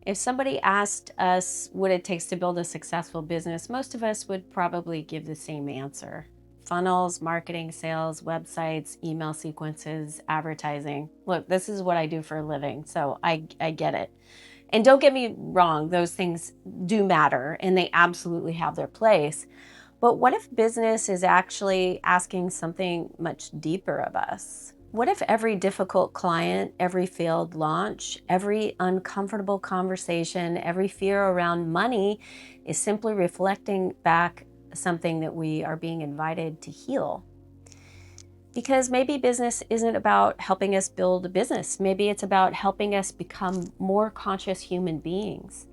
If somebody asked us what it takes to build a successful business, most of us would probably give the same answer. Funnels, marketing, sales, websites, email sequences, advertising. Look, this is what I do for a living, so I get it. And don't get me wrong, those things do matter and they absolutely have their place. But what if business is actually asking something much deeper of us? What if every difficult client, every failed launch, every uncomfortable conversation, every fear around money is simply reflecting back something that we are being invited to heal? Because maybe business isn't about helping us build a business. Maybe it's about helping us become more conscious human beings.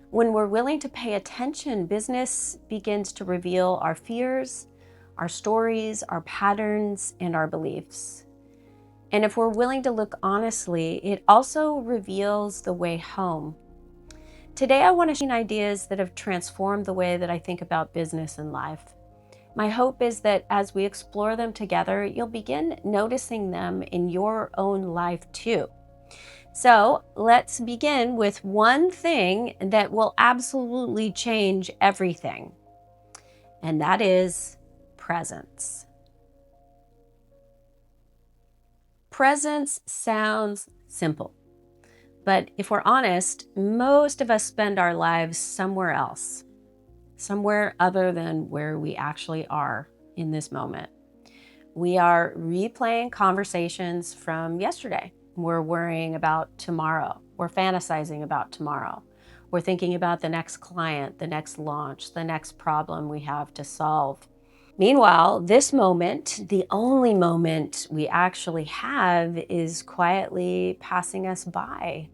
When we're willing to pay attention, business begins to reveal our fears, our stories, our patterns, and our beliefs. And if we're willing to look honestly, it also reveals the way home. Today, I want to share ideas that have transformed the way that I think about business and life. My hope is that as we explore them together, you'll begin noticing them in your own life too. So let's begin with one thing that will absolutely change everything, and that is presence. Presence sounds simple, but if we're honest, most of us spend our lives somewhere else, somewhere other than where we actually are in this moment. We are replaying conversations from yesterday. We're worrying about tomorrow. We're fantasizing about tomorrow. We're thinking about the next client, the next launch, the next problem we have to solve. Meanwhile, this moment, the only moment we actually have, is quietly passing us by.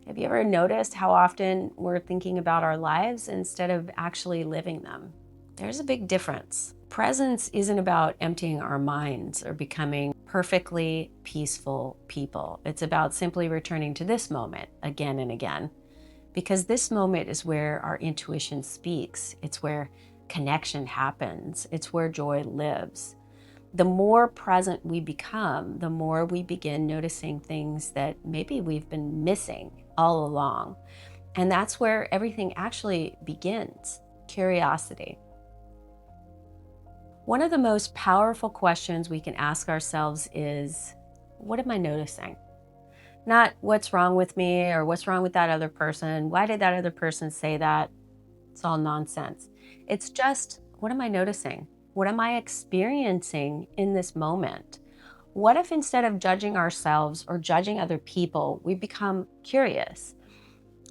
Have you ever noticed how often we're thinking about our lives instead of actually living them? There's a big difference. Presence isn't about emptying our minds or becoming perfectly peaceful people. It's about simply returning to this moment again and again, because this moment is where our intuition speaks. It's where connection happens. It's where joy lives. The more present we become, the more we begin noticing things that maybe we've been missing all along. And that's where everything actually begins: curiosity. One of the most powerful questions we can ask ourselves is, what am I noticing? Not what's wrong with me or what's wrong with that other person. Why did that other person say that? It's all nonsense. It's just, what am I noticing? What am I experiencing in this moment? What if instead of judging ourselves or judging other people, we become curious?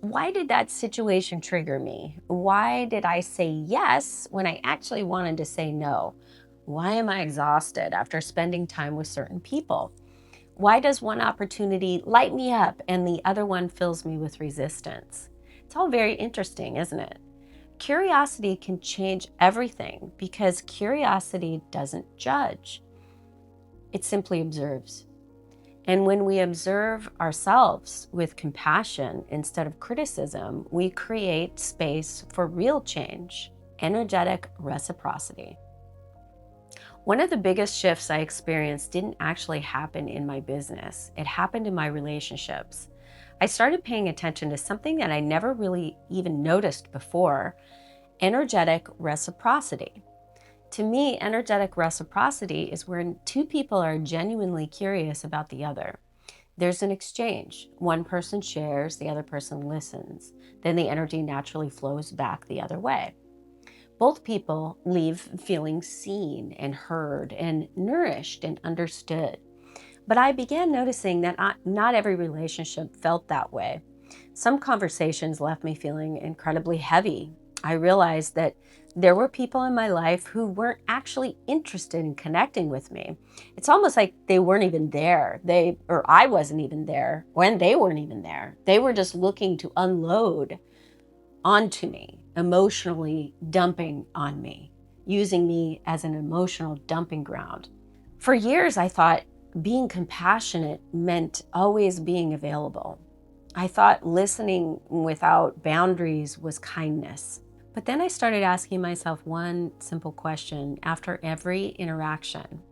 Why did that situation trigger me? Why did I say yes when I actually wanted to say no? Why am I exhausted after spending time with certain people? Why does one opportunity light me up and the other one fills me with resistance? It's all very interesting, isn't it? Curiosity can change everything because curiosity doesn't judge. It simply observes. And when we observe ourselves with compassion instead of criticism, we create space for real change, energetic reciprocity. One of the biggest shifts I experienced didn't actually happen in my business. It happened in my relationships. I started paying attention to something that I never really even noticed before: energetic reciprocity. To me, energetic reciprocity is when two people are genuinely curious about the other. There's an exchange. One person shares, the other person listens. Then the energy naturally flows back the other way. Both people leave feeling seen and heard and nourished and understood. But I began noticing that not every relationship felt that way. Some conversations left me feeling incredibly heavy. I realized that there were people in my life who weren't actually interested in connecting with me. It's almost like they weren't even there. I wasn't even there when they weren't even there. They were just looking to unload onto me, emotionally dumping on me, using me as an emotional dumping ground. For years, I thought being compassionate meant always being available. I thought listening without boundaries was kindness. But then I started asking myself one simple question after every interaction: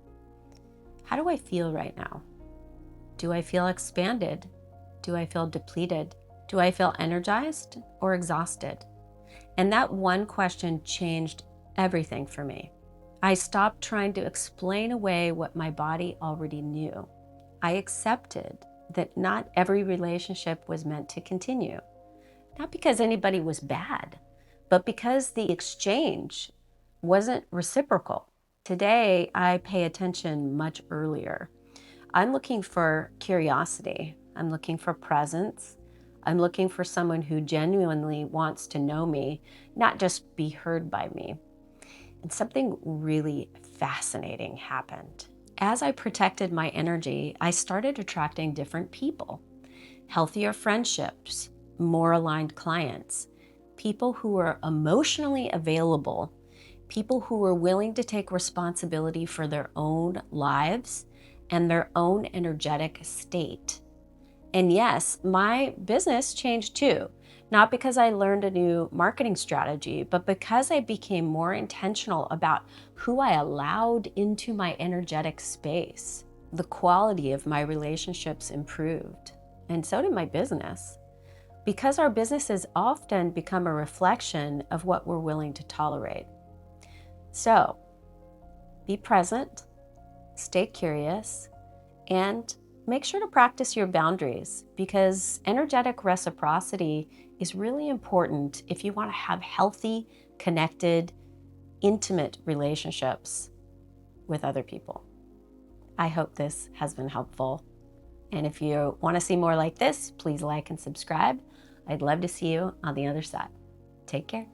how do I feel right now? Do I feel expanded? Do I feel depleted? Do I feel energized or exhausted? And that one question changed everything for me. I stopped trying to explain away what my body already knew. I accepted that not every relationship was meant to continue, not because anybody was bad, but because the exchange wasn't reciprocal. Today, I pay attention much earlier. I'm looking for curiosity. I'm looking for presence. I'm looking for someone who genuinely wants to know me, not just be heard by me. And something really fascinating happened. As I protected my energy, I started attracting different people, healthier friendships, more aligned clients, people who were emotionally available, people who were willing to take responsibility for their own lives and their own energetic state. And yes, my business changed too, not because I learned a new marketing strategy, but because I became more intentional about who I allowed into my energetic space. The quality of my relationships improved, and so did my business. Because our businesses often become a reflection of what we're willing to tolerate. So, be present, stay curious, and make sure to practice your boundaries, because energetic reciprocity is really important if you want to have healthy, connected, intimate relationships with other people. I hope this has been helpful. And if you want to see more like this, please like and subscribe. I'd love to see you on the other side. Take care.